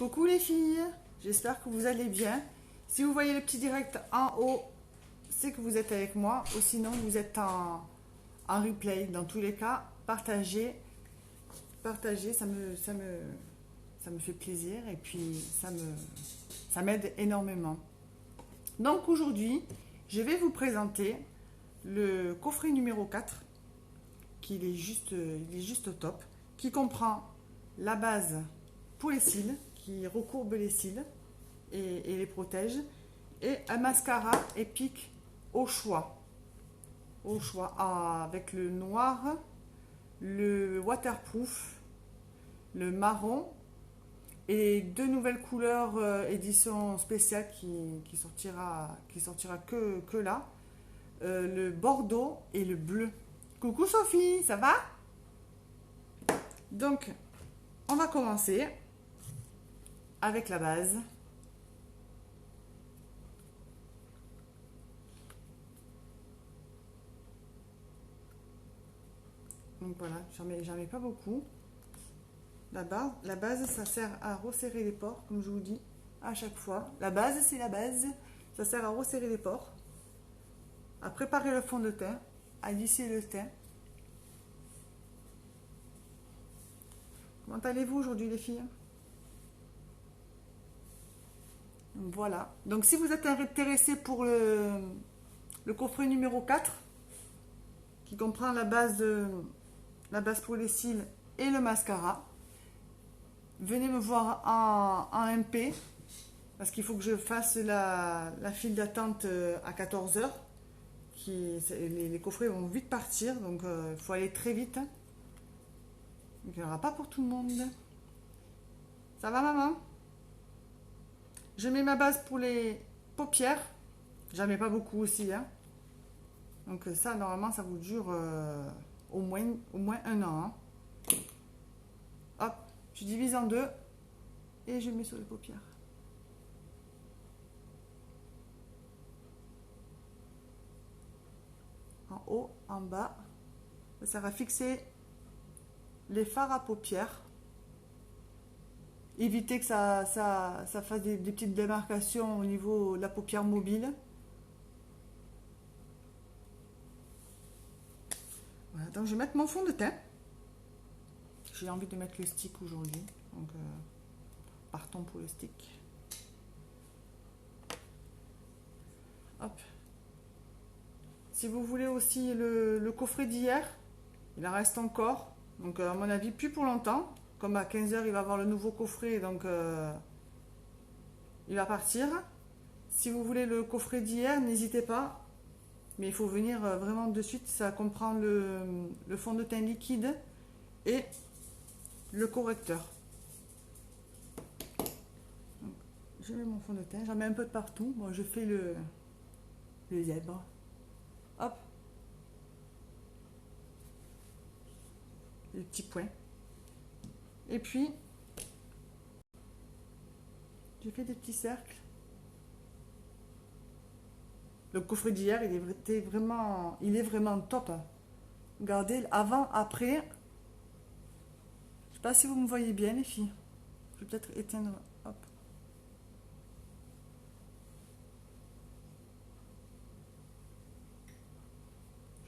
Coucou les filles, j'espère que vous allez bien. Si vous voyez le petit direct en haut, c'est que vous êtes avec moi, ou sinon vous êtes en replay. Dans tous les cas, partagez, ça me fait plaisir et puis ça m'aide énormément. Donc aujourd'hui, je vais vous présenter le coffret numéro 4, il est juste au top, qui comprend la base pour les cils, qui recourbe les cils et les protège, et un mascara épique au choix, avec le noir, le waterproof, le marron et deux nouvelles couleurs édition spéciale qui sortira que là, le bordeaux et le bleu. Coucou Sophie, ça va? Donc, on va commencer avec la base. Donc voilà, j'en mets pas beaucoup. La base, ça sert à resserrer les pores, comme je vous dis à chaque fois. La base, c'est la base. Ça sert à resserrer les pores, à préparer le fond de teint, à lisser le teint. Comment allez-vous aujourd'hui les filles? Donc, voilà. Donc si vous êtes intéressé pour le coffret numéro 4, qui comprend la base pour les cils et le mascara, venez me voir en MP, parce qu'il faut que je fasse la file d'attente à 14h. Les coffrets vont vite partir, donc il faut aller très vite. Donc, il n'y aura pas pour tout le monde. Ça va maman? Je mets ma base pour les paupières. J'en mets pas beaucoup aussi, hein. Donc ça, normalement, ça vous dure au moins un an, hein. Hop, je divise en deux et je mets sur les paupières. En haut, en bas. Ça va fixer les fards à paupières. Éviter que ça fasse des petites démarcations au niveau de la paupière mobile. Voilà, donc je vais mettre mon fond de teint. J'ai envie de mettre le stick aujourd'hui, donc partons pour le stick. Hop. Si vous voulez aussi le coffret d'hier, il en reste encore, donc à mon avis plus pour longtemps. Comme à 15h il va avoir le nouveau coffret, donc il va partir. Si vous voulez le coffret d'hier, n'hésitez pas. Mais il faut venir vraiment de suite. Ça comprend le fond de teint liquide et le correcteur. Donc, je mets mon fond de teint. J'en mets un peu de partout. Moi, je fais le zèbre. Hop. Les petits points. Et puis, j'ai fait des petits cercles. Le coffret d'hier, il est vraiment top. Regardez, avant, après. Je sais pas si vous me voyez bien, les filles. Je vais peut-être éteindre. Hop.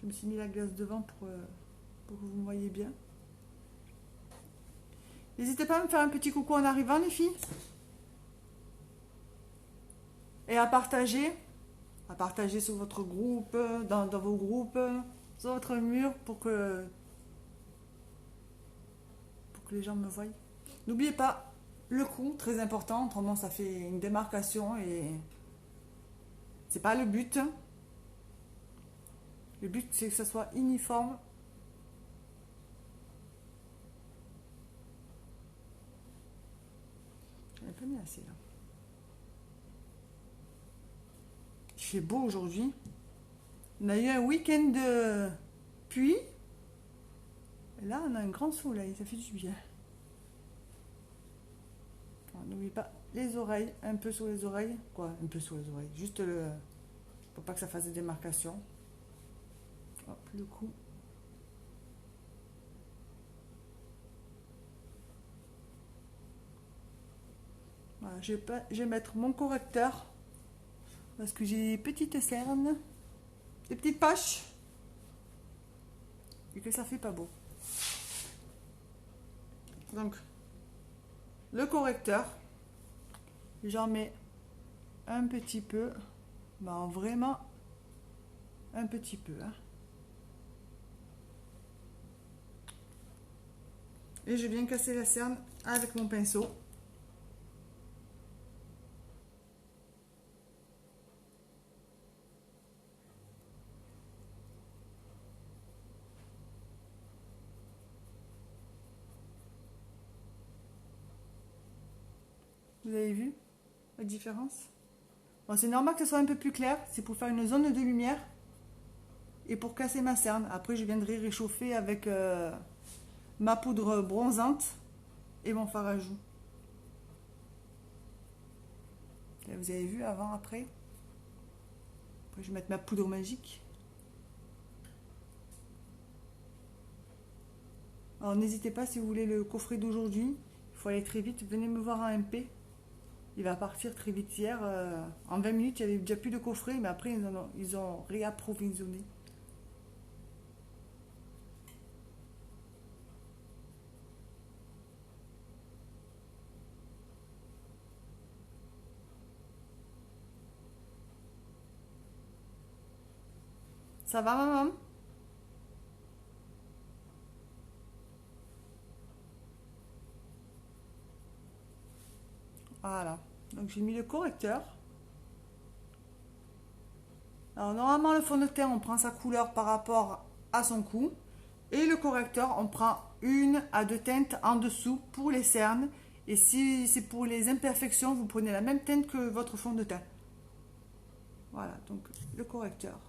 Je me suis mis la glace devant pour que vous me voyez bien. N'hésitez pas à me faire un petit coucou en arrivant, les filles. Et à partager sur votre groupe, dans vos groupes, sur votre mur pour que les gens me voient. N'oubliez pas le cou, très important, autrement ça fait une démarcation et c'est pas le but. Le but c'est que ça soit uniforme. J'en ai pas mis assez là. Il fait beau aujourd'hui. On a eu un week-end de pluie. Et là, on a un grand soleil. Ça fait du bien. N'oubliez pas les oreilles. Un peu sur les oreilles. Quoi? Un peu sur les oreilles. Juste pour pas que ça fasse des démarcations. Hop, le cou. Voilà, je vais mettre mon correcteur parce que j'ai des petites cernes, des petites poches et que ça fait pas beau. Donc, le correcteur, j'en mets un petit peu, ben vraiment un petit peu. Hein. Et je viens casser la cerne avec mon pinceau. Vous avez vu la différence? Bon, c'est normal que ce soit un peu plus clair, c'est pour faire une zone de lumière et pour casser ma cerne. Après, je viendrai réchauffer avec ma poudre bronzante et mon fard à joues. Là, vous avez vu avant, après. Après, je vais mettre ma poudre magique. Alors, n'hésitez pas si vous voulez le coffret d'aujourd'hui. Il faut aller très vite. Venez me voir en MP. Il va partir très vite. Hier, en 20 minutes, il n'y avait déjà plus de coffret, mais après, ils ont réapprovisionné. Ça va, maman? Voilà. Donc, j'ai mis le correcteur. Alors, normalement, le fond de teint, on prend sa couleur par rapport à son cou. Et le correcteur, on prend 1 à 2 teintes en dessous pour les cernes. Et si c'est pour les imperfections, vous prenez la même teinte que votre fond de teint. Voilà, donc le correcteur.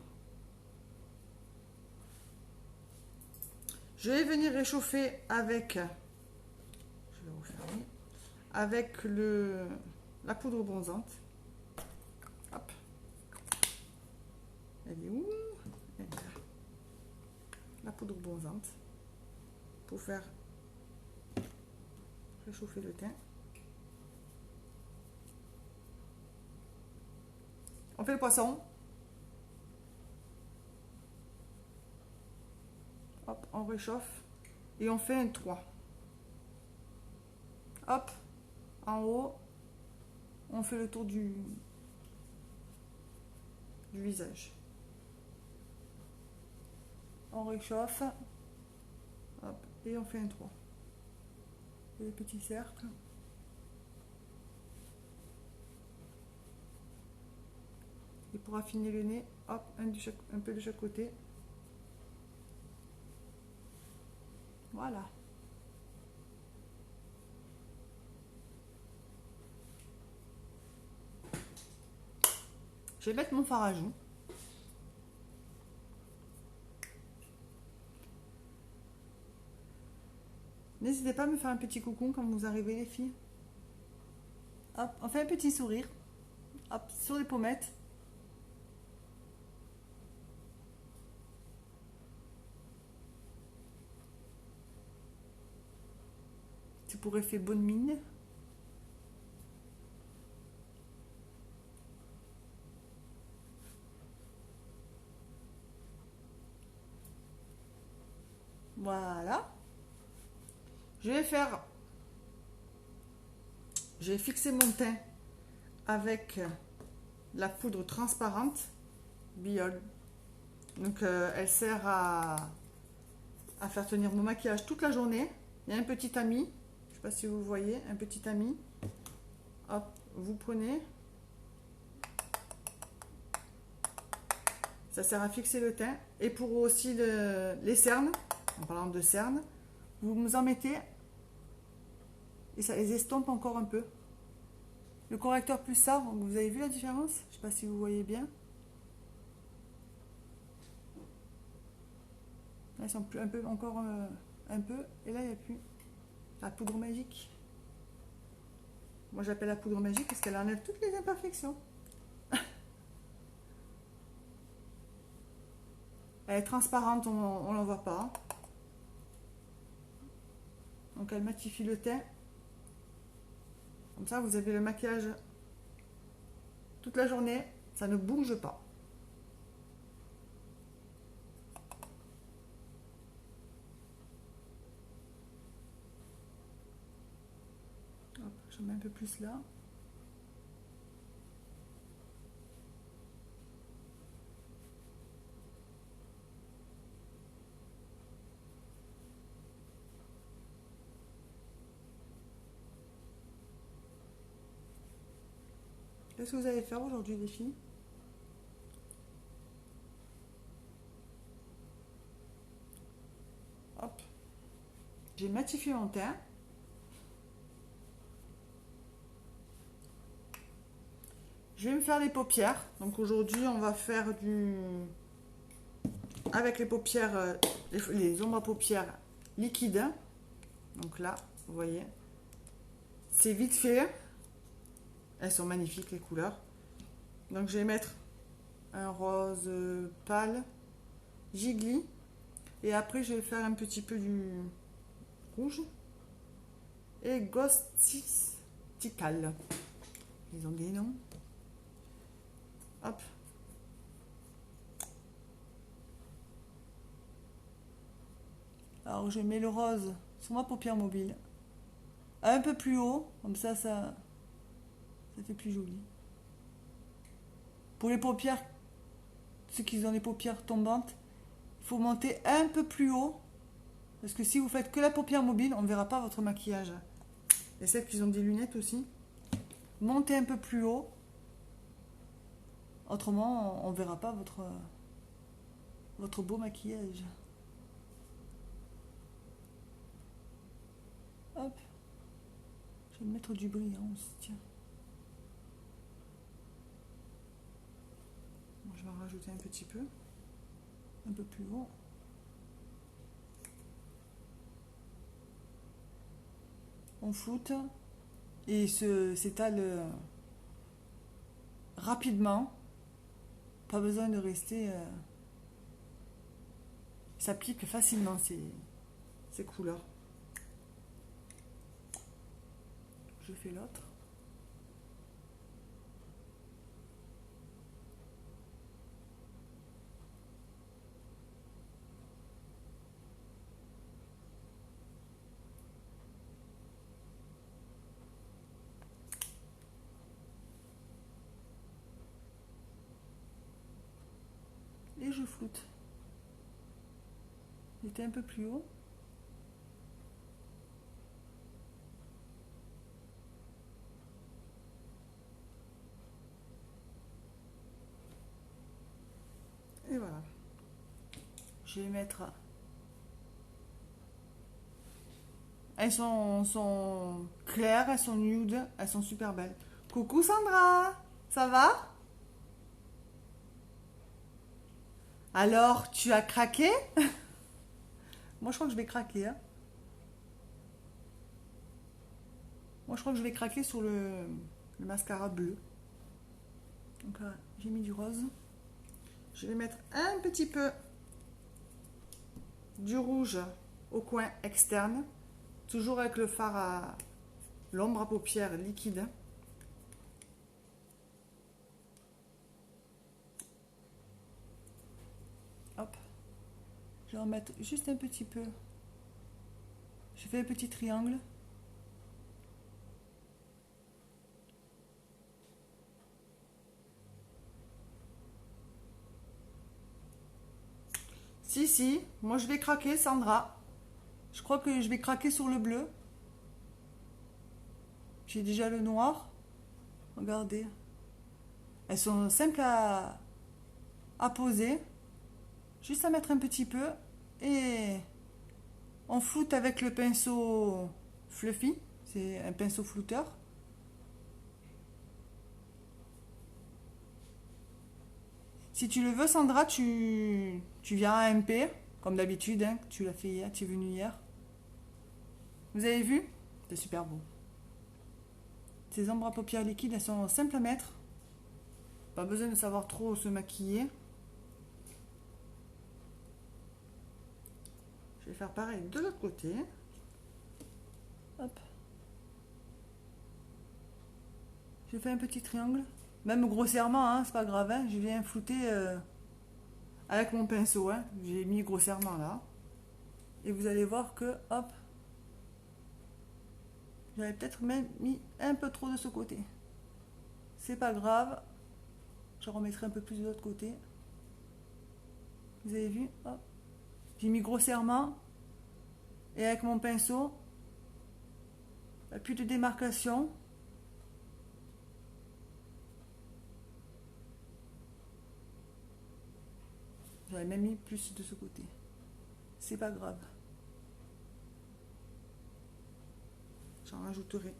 Je vais venir réchauffer avec, je vais refermer, avec la poudre bronzante. Hop. Elle est où? Elle est là. La poudre bronzante pour faire réchauffer le teint. On fait le poisson. Hop, on réchauffe et on fait un 3. Hop, en haut, on fait le tour du visage. On réchauffe. Hop, et on fait un 3. Des petits cercles. Et pour affiner le nez, hop, un peu de chaque côté. Voilà. Je vais mettre mon fard à joues. N'hésitez pas à me faire un petit coucou quand vous arrivez, les filles. Hop, on fait un petit sourire. Hop, sur les pommettes. C'est pour effet bonne mine. Voilà. Je vais fixer mon teint avec la poudre transparente Biol. Donc elle sert à faire tenir mon maquillage toute la journée. Il y a un petit tamis, je ne sais pas si vous voyez, un petit tamis. Hop, vous prenez. Ça sert à fixer le teint. Et pour aussi les cernes, en parlant de cernes, vous en mettez et ça les estompe encore un peu. Le correcteur plus ça, vous avez vu la différence? Je ne sais pas si vous voyez bien. Là, ils sont plus un peu, encore un peu. Et là, il n'y a plus la poudre magique. Moi, j'appelle la poudre magique parce qu'elle enlève toutes les imperfections. Elle est transparente, on ne la voit pas. Donc, elle matifie le teint. Comme ça, vous avez le maquillage toute la journée. Ça ne bouge pas. Hop, je mets un peu plus là. Qu'est-ce que vous allez faire aujourd'hui, les filles? Hop. J'ai matifié mon teint. Je vais me faire les paupières. Donc aujourd'hui, on va faire avec les paupières, les ombres à paupières liquides. Donc là, vous voyez, c'est vite fait. Elles sont magnifiques, les couleurs. Donc je vais mettre un rose pâle, gigli. Et après, je vais faire un petit peu du rouge. Et Ghostical. Ils ont des noms. Hop. Alors je mets le rose sur ma paupière mobile. Un peu plus haut. Comme ça fait plus joli. Pour les paupières, ceux qui ont les paupières tombantes, il faut monter un peu plus haut. Parce que si vous faites que la paupière mobile, on ne verra pas votre maquillage. Et celles qui ont des lunettes aussi, montez un peu plus haut. Autrement, on ne verra pas votre beau maquillage. Hop. Je vais mettre du brillant aussi, tiens. Bon, je vais en rajouter un petit peu. Un peu plus haut. On floute et s'étale rapidement. Pas besoin de rester. S'applique facilement ces couleurs. Je fais l'autre. Et je floute. Il était un peu plus haut. Et voilà. Je vais mettre... Elles sont claires, elles sont nude, elles sont super belles. Coucou Sandra, ça va? Alors, tu as craqué? Moi, je crois que je vais craquer. Hein. Moi, je crois que je vais craquer sur le mascara bleu. Donc là, j'ai mis du rose. Je vais mettre un petit peu du rouge au coin externe. Toujours avec le fard à l'ombre à paupières liquide. Hop. Je vais en mettre juste un petit peu. Je fais un petit triangle. Si, moi je vais craquer, Sandra. Je crois que je vais craquer sur le bleu. J'ai déjà le noir. Regardez. Elles sont simples à poser. Juste à mettre un petit peu. Et on floute avec le pinceau Fluffy. C'est un pinceau flouteur. Si tu le veux, Sandra, tu viens à MP, comme d'habitude. Hein, tu l'as fait hier, tu es venu hier. Vous avez vu? C'est super beau. Ces ombres à paupières liquides, elles sont simples à mettre. Pas besoin de savoir trop se maquiller. Je vais faire pareil de l'autre côté. Hop. Je fais un petit triangle. Même grossièrement, hein, c'est pas grave. Hein, je viens flouter avec mon pinceau. Hein. J'ai mis grossièrement là. Et vous allez voir que, hop, j'avais peut-être même mis un peu trop de ce côté. C'est pas grave. Je remettrai un peu plus de l'autre côté. Vous avez vu, hop. J'ai mis grossièrement. Et avec mon pinceau, plus de démarcation. J'aurais même mis plus de ce côté. C'est pas grave. J'en rajouterai.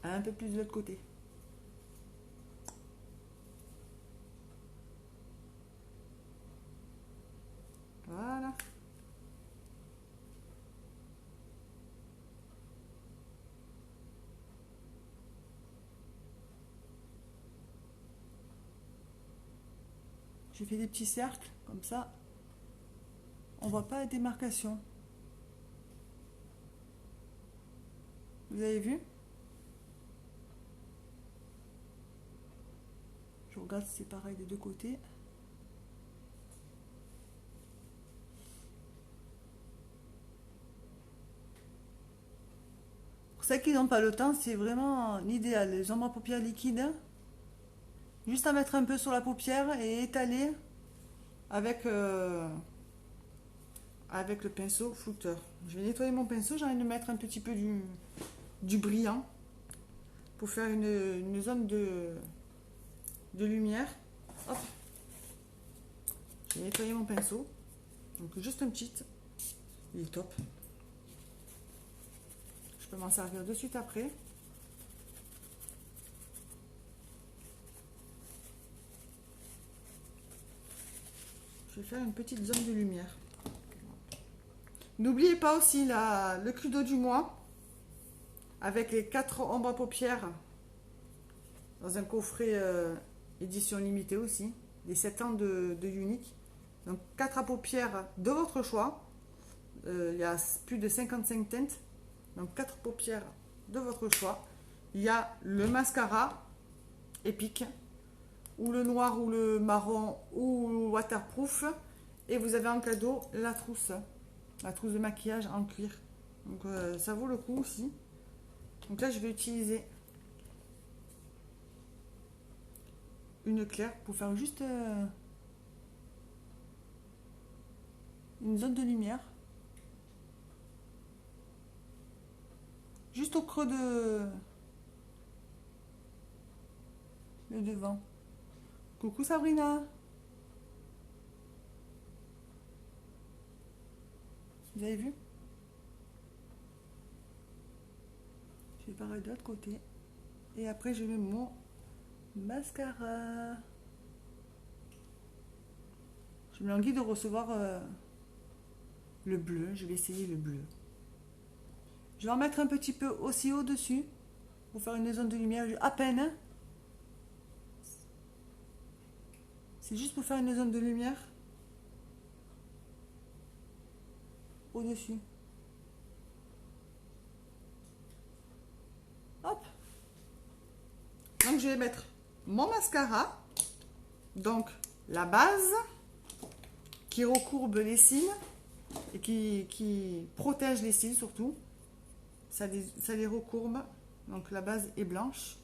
Un peu plus de l'autre côté. Voilà. J'ai fait des petits cercles, comme ça. On voit pas la démarcation. Vous avez vu? Je regarde si c'est pareil des deux côtés. Pour ceux qui n'ont pas le temps, c'est vraiment l'idéal. Les ombres à paupières liquides, juste à mettre un peu sur la paupière et étaler avec, avec le pinceau flouteur. Je vais nettoyer mon pinceau, j'ai envie de mettre un petit peu du brillant pour faire une zone de lumière. Hop. Je vais nettoyer mon pinceau. Donc juste un petit. Il est top. Je peux m'en servir de suite après. Je vais faire une petite zone de lumière. N'oubliez pas aussi le Cluedo du mois avec les 4 ombres à paupières dans un coffret édition limitée aussi, les 7 ans de Unique. Donc 4 à paupières de votre choix. Il y a plus de 55 teintes. Donc 4 paupières de votre choix. Il y a le mascara épique, ou le noir, ou le marron, ou le waterproof. Et vous avez en cadeau la trousse de maquillage en cuir. Donc ça vaut le coup aussi. Donc là je vais utiliser une claire pour faire juste une zone de lumière. Juste au creux de le devant. Coucou Sabrina. Vous avez vu? Je vais pareil de l'autre côté. Et après je mets mon mascara. Je me languis de recevoir le bleu. Je vais essayer le bleu. Je vais en mettre un petit peu aussi au-dessus pour faire une zone de lumière à peine. Hein. C'est juste pour faire une zone de lumière au-dessus. Hop. Donc je vais mettre mon mascara. Donc la base qui recourbe les cils et qui protège les cils surtout. Ça les recourbe. Donc la base est blanche.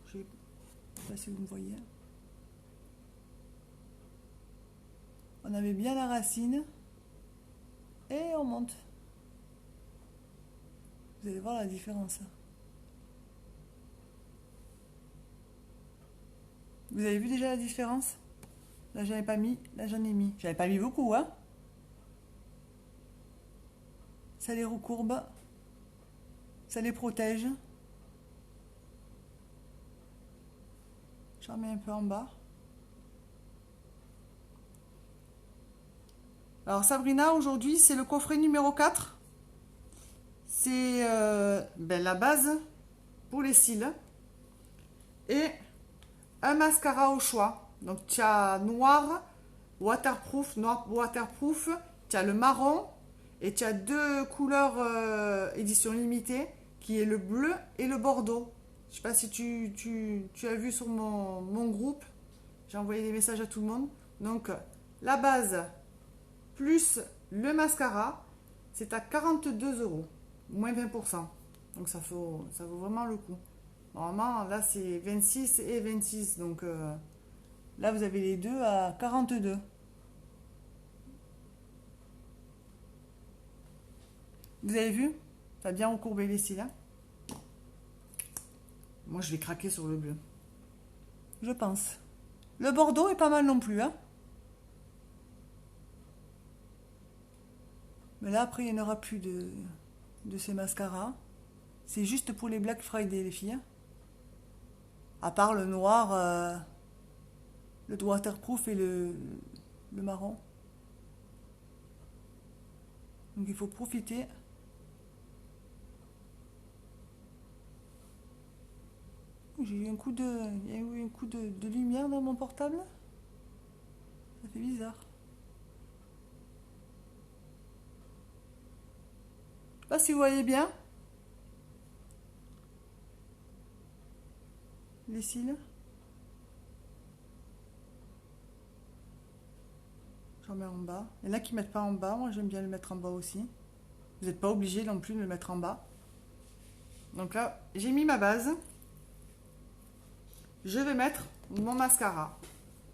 Je ne sais pas si vous me voyez. On avait bien la racine. Et on monte. Vous allez voir la différence. Vous avez vu déjà la différence? Là j'en ai pas mis, là j'en ai mis. J'avais pas mis beaucoup, hein. Ça les recourbe. Ça les protège. J'en mets un peu en bas. Alors Sabrina, aujourd'hui c'est le coffret numéro 4. C'est la base pour les cils. Et un mascara au choix. Donc tu as noir, waterproof, tu as le marron Et tu as deux couleurs édition limitée, qui est le bleu et le bordeaux. Je sais pas si tu as vu sur mon groupe, j'ai envoyé des messages à tout le monde. Donc, la base plus le mascara, c'est à 42 euros, moins 20%. Donc, ça vaut vraiment le coup. Normalement, là, c'est 26 et 26. Donc, là, vous avez les deux à 42. Vous avez vu? Ça a bien recourbé les cils, hein. Moi, je vais craquer sur le bleu. Je pense. Le bordeaux est pas mal non plus, hein. Mais là, après, il n'y en aura plus de ces mascaras. C'est juste pour les Black Friday, les filles, hein. À part le noir, le waterproof et le marron. Donc, il faut profiter. J'ai eu un coup il y a eu un coup de lumière dans mon portable. Ça fait bizarre. Je sais pas si vous voyez bien les cils. J'en mets en bas. Il y en a qui mettent pas en bas. Moi, j'aime bien le mettre en bas aussi. Vous n'êtes pas obligé non plus de le mettre en bas. Donc là, j'ai mis ma base. Je vais mettre mon mascara.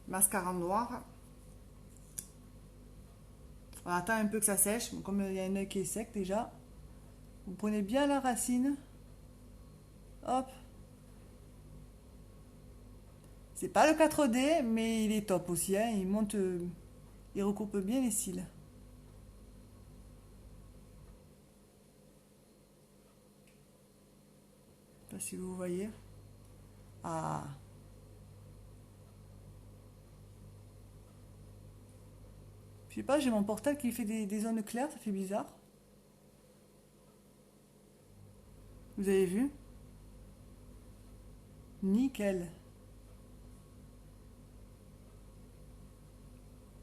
Mascara noir. On attend un peu que ça sèche. Comme il y a un œil qui est sec déjà. Vous prenez bien la racine. Hop. C'est pas le 4D, mais il est top aussi, hein. Il monte, il recoupe bien les cils. Je sais pas si vous voyez. Ah. Je sais pas, j'ai mon portable qui fait des zones claires, ça fait bizarre. Vous avez vu? Nickel.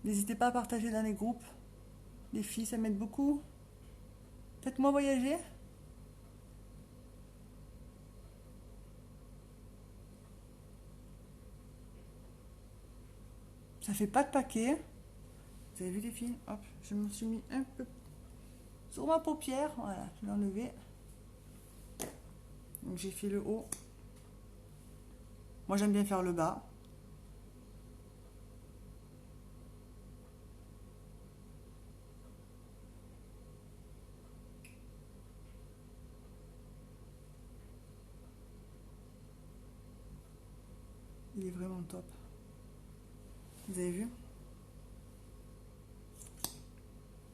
N'hésitez pas à partager dans les groupes. Les filles, ça m'aide beaucoup. Faites-moi voyager. Ça fait pas de paquet. Vous avez vu les filles? Hop, je me suis mis un peu sur ma paupière. Voilà, je l'ai enlevé. Donc j'ai fait le haut. Moi j'aime bien faire le bas. Il est vraiment top. Vous avez vu?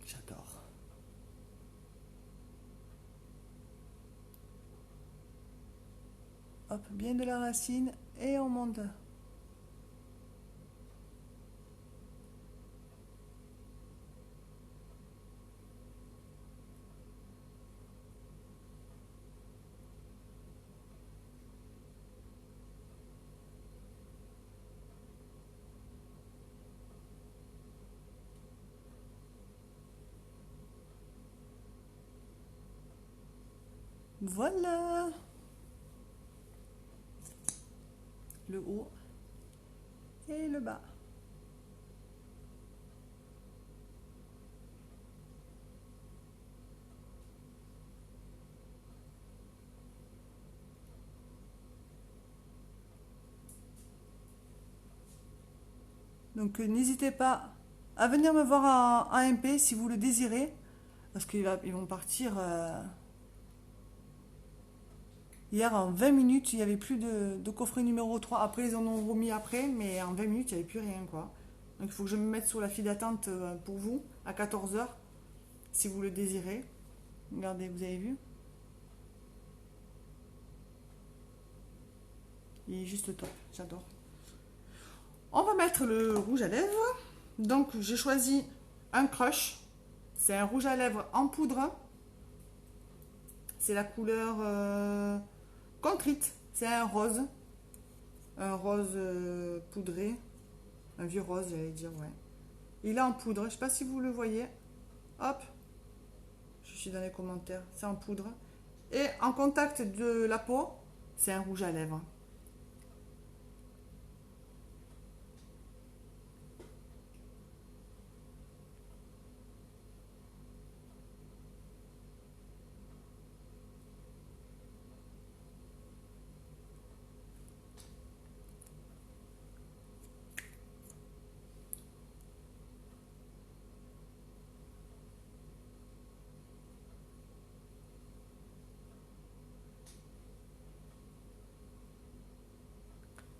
J'adore. Hop, bien de la racine et on monte. Voilà. Le haut et le bas. Donc n'hésitez pas à venir me voir en MP si vous le désirez. Parce qu'ils vont partir. Hier, en 20 minutes, il n'y avait plus de coffret numéro 3. Après, ils en ont remis après, mais en 20 minutes, il n'y avait plus rien, quoi. Donc, il faut que je me mette sur la file d'attente pour vous, à 14 heures, si vous le désirez. Regardez, vous avez vu? Il est juste top, j'adore. On va mettre le rouge à lèvres. Donc, j'ai choisi un Crush. C'est un rouge à lèvres en poudre. C'est la couleur Contrite. C'est un rose. Un rose poudré. Un vieux rose, j'allais dire, ouais. Il est en poudre. Je ne sais pas si vous le voyez. Hop. dessus dans les commentaires. C'est en poudre. Et en contact de la peau, c'est un rouge à lèvres.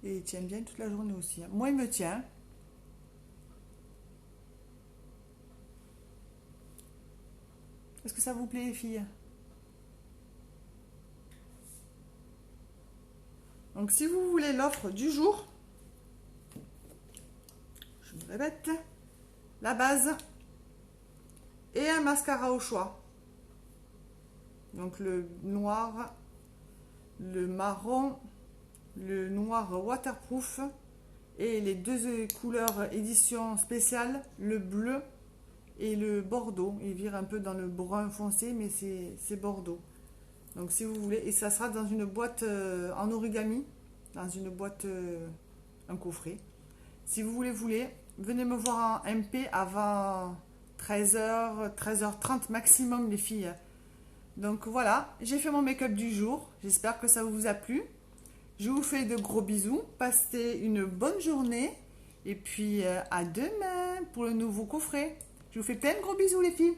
Et il tient bien toute la journée aussi. Moi, il me tient. Est-ce que ça vous plaît, les filles? Donc, si vous voulez l'offre du jour, je me répète, la base et un mascara au choix. Donc, le noir, le marron, le noir waterproof et les deux couleurs édition spéciale, le bleu et le bordeaux. Il vire un peu dans le brun foncé, mais c'est bordeaux. Donc si vous voulez, et ça sera dans une boîte en origami, dans une boîte, un coffret. Si vous voulez, venez me voir en MP avant 13h, 13h30 maximum les filles. Donc voilà, j'ai fait mon make-up du jour. J'espère que ça vous a plu. Je vous fais de gros bisous. Passez une bonne journée. Et puis à demain pour le nouveau coffret. Je vous fais plein de gros bisous les filles.